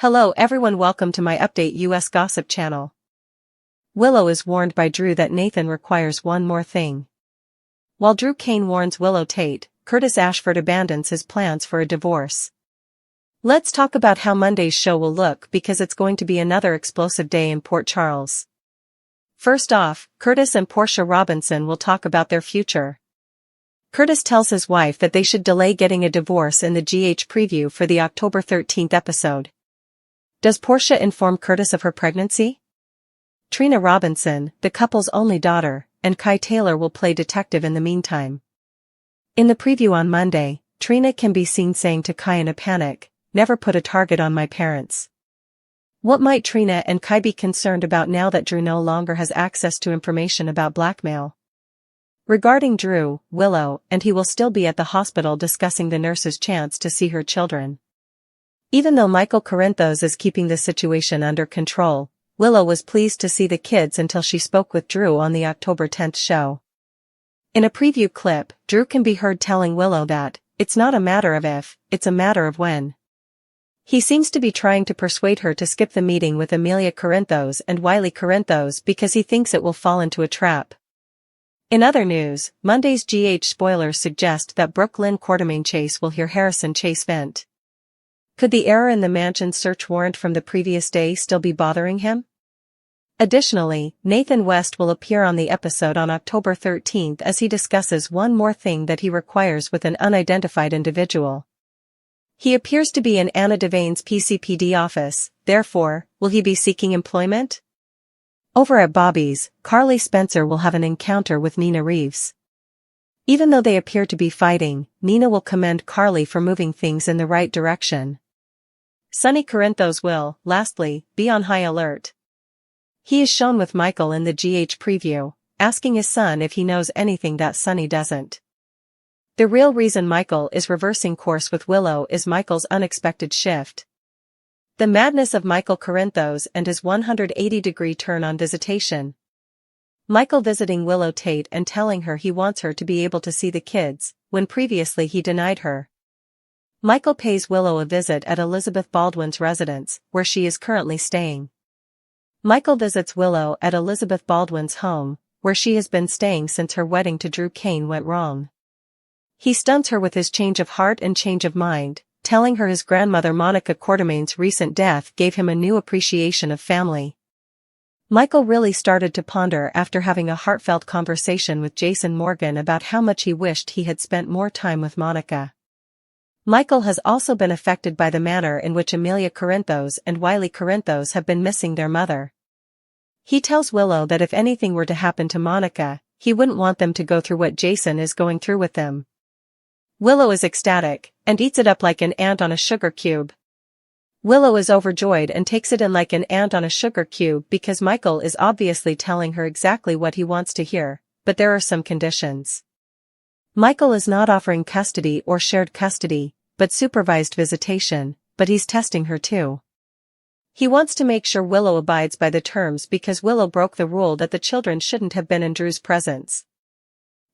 Hello everyone, welcome to my update US gossip channel. Willow is warned by Drew that Nathan requires one more thing. While Drew Kane warns Willow Tate, Curtis Ashford abandons his plans for a divorce. Let's talk about how Monday's show will look because it's going to be another explosive day in Port Charles. First off, Curtis and Portia Robinson will talk about their future. Curtis tells his wife that they should delay getting a divorce in the GH preview for the October 13th episode. Does Portia inform Curtis of her pregnancy? Trina Robinson, the couple's only daughter, and Kai Taylor will play detective in the meantime. In the preview on Monday, Trina can be seen saying to Kai in a panic, "Never put a target on my parents." What might Trina and Kai be concerned about now that Drew no longer has access to information about blackmail? Regarding Drew, Willow and he will still be at the hospital discussing the nurse's chance to see her children. Even though Michael Corinthos is keeping the situation under control, Willow was pleased to see the kids until she spoke with Drew on the October 10th show. In a preview clip, Drew can be heard telling Willow that, "It's not a matter of if, it's a matter of when." He seems to be trying to persuade her to skip the meeting with Amelia Corinthos and Wiley Corinthos because he thinks it will fall into a trap. In other news, Monday's GH spoilers suggest that Brooke Lynn Quartermaine Chase will hear Harrison Chase vent. Could the error in the mansion's search warrant from the previous day still be bothering him? Additionally, Nathan West will appear on the episode on October 13th as he discusses one more thing that he requires with an unidentified individual. He appears to be in Anna Devane's PCPD office, therefore, will he be seeking employment? Over at Bobby's, Carly Spencer will have an encounter with Nina Reeves. Even though they appear to be fighting, Nina will commend Carly for moving things in the right direction. Sonny Corinthos will, lastly, be on high alert. He is shown with Michael in the GH preview, asking his son if he knows anything that Sonny doesn't. The real reason Michael is reversing course with Willow is Michael's unexpected shift. The madness of Michael Corinthos and his 180-degree turn on visitation. Michael visiting Willow Tate and telling her he wants her to be able to see the kids, when previously he denied her. Michael pays Willow a visit at Elizabeth Baldwin's residence, where she is currently staying. Michael visits Willow at Elizabeth Baldwin's home, where she has been staying since her wedding to Drew Kane went wrong. He stuns her with his change of heart and change of mind, telling her his grandmother Monica Quartermaine's recent death gave him a new appreciation of family. Michael really started to ponder after having a heartfelt conversation with Jason Morgan about how much he wished he had spent more time with Monica. Michael has also been affected by the manner in which Amelia Corinthos and Wiley Corinthos have been missing their mother. He tells Willow that if anything were to happen to Monica, he wouldn't want them to go through what Jason is going through with them. Willow is ecstatic, and eats it up like an ant on a sugar cube. Willow is overjoyed and takes it in like an ant on a sugar cube because Michael is obviously telling her exactly what he wants to hear, but there are some conditions. Michael is not offering custody or shared custody, but supervised visitation, but he's testing her too. He wants to make sure Willow abides by the terms because Willow broke the rule that the children shouldn't have been in Drew's presence.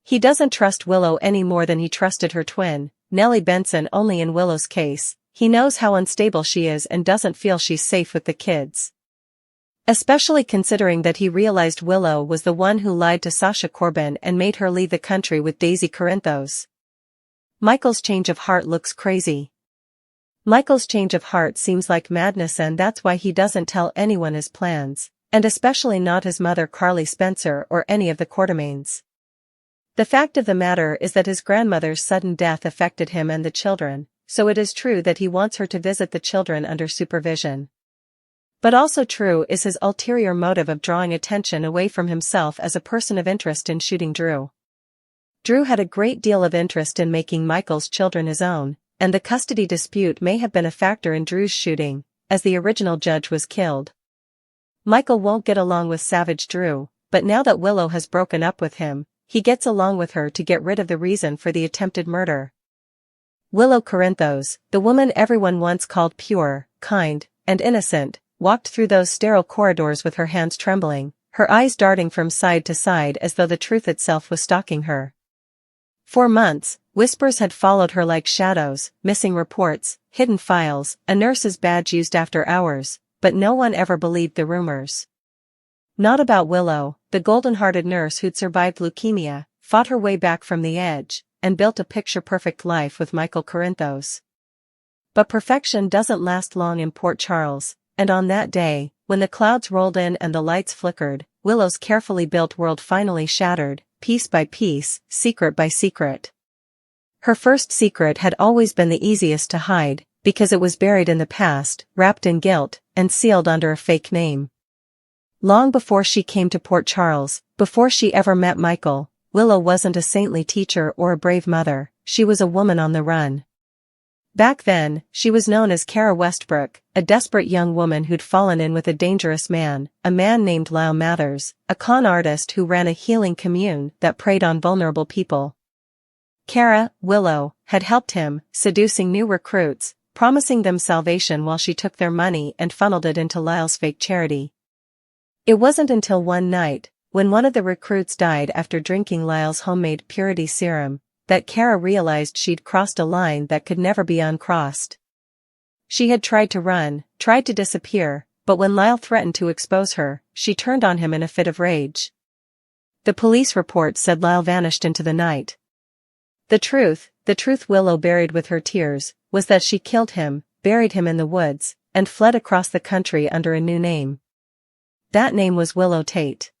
He doesn't trust Willow any more than he trusted her twin, Nellie Benson. Only in Willow's case, he knows how unstable she is and doesn't feel she's safe with the kids. Especially considering that he realized Willow was the one who lied to Sasha Corbin and made her leave the country with Daisy Corinthos. Michael's change of heart looks crazy. Michael's change of heart seems like madness, and that's why he doesn't tell anyone his plans, and especially not his mother Carly Spencer or any of the Quartermaines. The fact of the matter is that his grandmother's sudden death affected him and the children, so it is true that he wants her to visit the children under supervision. But also true is his ulterior motive of drawing attention away from himself as a person of interest in shooting Drew. Drew had a great deal of interest in making Michael's children his own, and the custody dispute may have been a factor in Drew's shooting, as the original judge was killed. Michael won't get along with Savage Drew, but now that Willow has broken up with him, he gets along with her to get rid of the reason for the attempted murder. Willow Corinthos, the woman everyone once called pure, kind, and innocent, walked through those sterile corridors with her hands trembling, her eyes darting from side to side as though the truth itself was stalking her. For months, Whispers had followed her like shadows, missing reports, hidden files, a nurse's badge used after hours, but no one ever believed the rumors. Not about Willow, the golden-hearted nurse who'd survived leukemia, fought her way back from the edge, and built a picture-perfect life with Michael Corinthos. But perfection doesn't last long in Port Charles, and on that day, when the clouds rolled in and the lights flickered, Willow's carefully built world finally shattered, piece by piece, secret by secret. Her first secret had always been the easiest to hide, because it was buried in the past, wrapped in guilt, and sealed under a fake name. Long before she came to Port Charles, before she ever met Michael, Willow wasn't a saintly teacher or a brave mother, she was a woman on the run. Back then, she was known as Kara Westbrook, a desperate young woman who'd fallen in with a dangerous man, a man named Lyle Mathers, a con artist who ran a healing commune that preyed on vulnerable people. Kara, Willow, had helped him, seducing new recruits, promising them salvation while she took their money and funneled it into Lyle's fake charity. It wasn't until one night, when one of the recruits died after drinking Lyle's homemade purity serum, that Kara realized she'd crossed a line that could never be uncrossed. She had tried to run, tried to disappear, but when Lyle threatened to expose her, she turned on him in a fit of rage. The police report said Lyle vanished into the night. The truth Willow buried with her tears, was that she killed him, buried him in the woods, and fled across the country under a new name. That name was Willow Tate.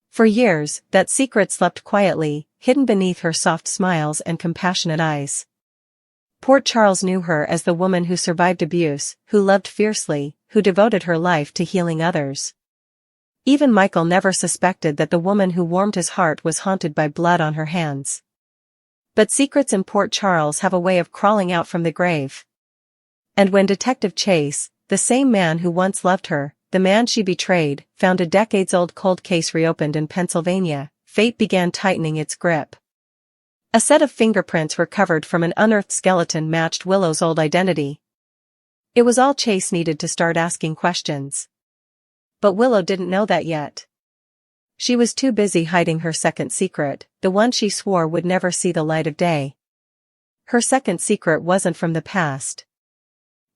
For years, that secret slept quietly, hidden beneath her soft smiles and compassionate eyes. Port Charles knew her as the woman who survived abuse, who loved fiercely, who devoted her life to healing others. Even Michael never suspected that the woman who warmed his heart was haunted by blood on her hands. But secrets in Port Charles have a way of crawling out from the grave. And when Detective Chase, the same man who once loved her, the man she betrayed, found a decades-old cold case reopened in Pennsylvania, fate began tightening its grip. A set of fingerprints recovered from an unearthed skeleton matched Willow's old identity. It was all Chase needed to start asking questions. But Willow didn't know that yet. She was too busy hiding her second secret, the one she swore would never see the light of day. Her second secret wasn't from the past.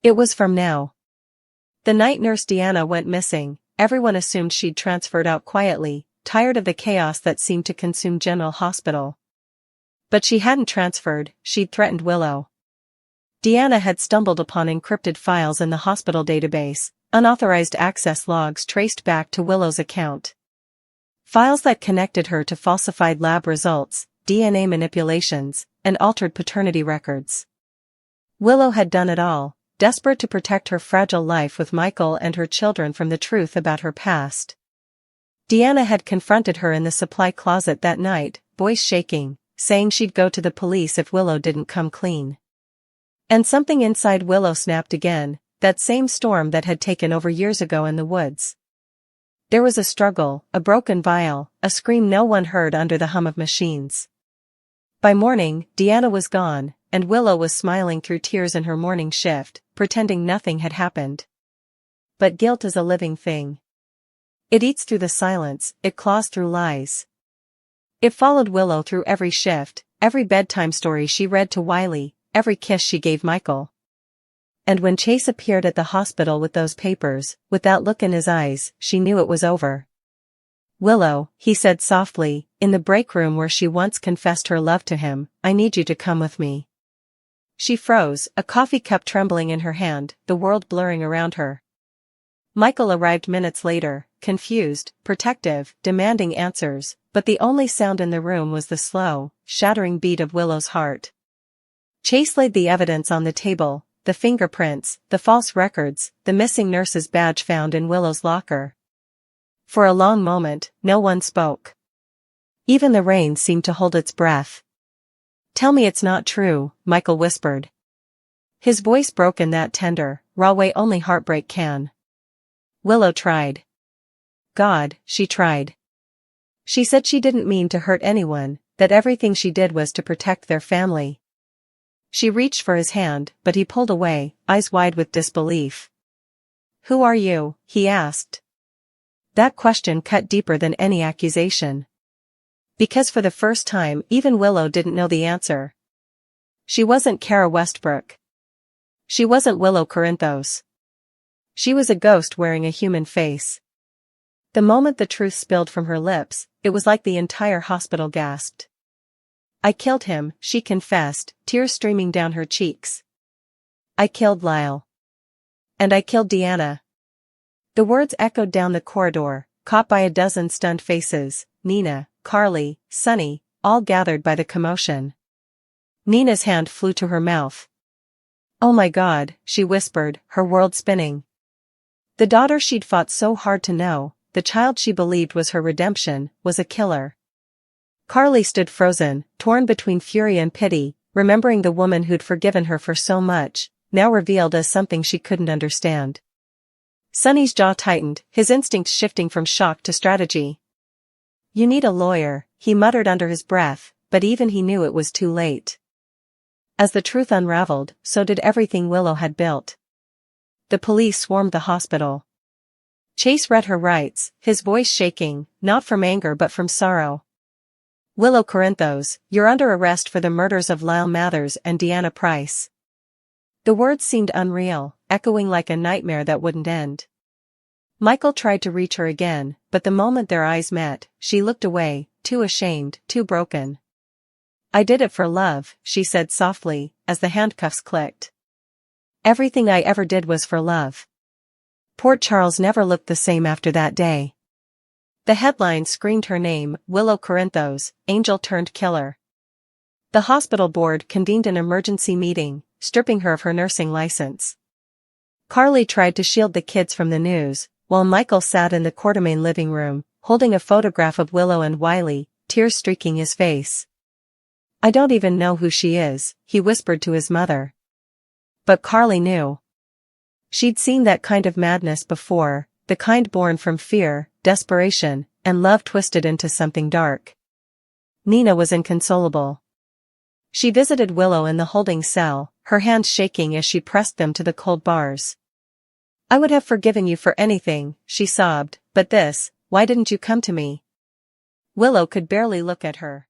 It was from now. The night nurse Deanna went missing, everyone assumed she'd transferred out quietly, tired of the chaos that seemed to consume General Hospital. But she hadn't transferred, she'd threatened Willow. Deanna had stumbled upon encrypted files in the hospital database, unauthorized access logs traced back to Willow's account. Files that connected her to falsified lab results, DNA manipulations, and altered paternity records. Willow had done it all, desperate to protect her fragile life with Michael and her children from the truth about her past. Deanna had confronted her in the supply closet that night, voice shaking, saying she'd go to the police if Willow didn't come clean. And something inside Willow snapped again, that same storm that had taken over years ago in the woods. There was a struggle, a broken vial, a scream no one heard under the hum of machines. By morning, Deanna was gone, and Willow was smiling through tears in her morning shift, pretending nothing had happened. But guilt is a living thing. It eats through the silence, it claws through lies. It followed Willow through every shift, every bedtime story she read to Wiley, every kiss she gave Michael. And when Chase appeared at the hospital with those papers, with that look in his eyes, she knew it was over. "Willow," he said softly, in the break room where she once confessed her love to him, "I need you to come with me." She froze, a coffee cup trembling in her hand, the world blurring around her. Michael arrived minutes later, confused, protective, demanding answers, but the only sound in the room was the slow, shattering beat of Willow's heart. Chase laid the evidence on the table, the fingerprints, the false records, the missing nurse's badge found in Willow's locker. For a long moment, no one spoke. Even the rain seemed to hold its breath. "Tell me it's not true," Michael whispered. His voice broke in that tender, raw way only heartbreak can. Willow tried. God, she tried. She said she didn't mean to hurt anyone, that everything she did was to protect their family. She reached for his hand, but he pulled away, eyes wide with disbelief. "Who are you?" he asked. That question cut deeper than any accusation. Because for the first time even Willow didn't know the answer. She wasn't Kara Westbrook. She wasn't Willow Corinthos. She was a ghost wearing a human face. The moment the truth spilled from her lips, it was like the entire hospital gasped. I killed him, she confessed, tears streaming down her cheeks. I killed Lyle. And I killed Deanna. The words echoed down the corridor, caught by a dozen stunned faces, Nina, Carly, Sunny, all gathered by the commotion. Nina's hand flew to her mouth. Oh my God, she whispered, her world spinning. The daughter she'd fought so hard to know, the child she believed was her redemption, was a killer. Carly stood frozen, torn between fury and pity, remembering the woman who'd forgiven her for so much, now revealed as something she couldn't understand. Sunny's jaw tightened, his instincts shifting from shock to strategy. You need a lawyer, he muttered under his breath, but even he knew it was too late. As the truth unraveled, so did everything Willow had built. The police swarmed the hospital. Chase read her rights, his voice shaking, not from anger but from sorrow. Willow Corinthos, you're under arrest for the murders of Lyle Mathers and Deanna Price. The words seemed unreal, echoing like a nightmare that wouldn't end. Michael tried to reach her again, but the moment their eyes met, she looked away, too ashamed, too broken. I did it for love, she said softly, as the handcuffs clicked. Everything I ever did was for love. Port Charles never looked the same after that day. The headline screamed her name, Willow Corinthos, angel turned killer. The hospital board convened an emergency meeting, stripping her of her nursing license. Carly tried to shield the kids from the news, while Michael sat in the Quartermain living room, holding a photograph of Willow and Wiley, tears streaking his face. I don't even know who she is, he whispered to his mother. But Carly knew. She'd seen that kind of madness before, the kind born from fear, desperation, and love twisted into something dark. Nina was inconsolable. She visited Willow in the holding cell, her hands shaking as she pressed them to the cold bars. I would have forgiven you for anything, she sobbed, but this, why didn't you come to me? Willow could barely look at her.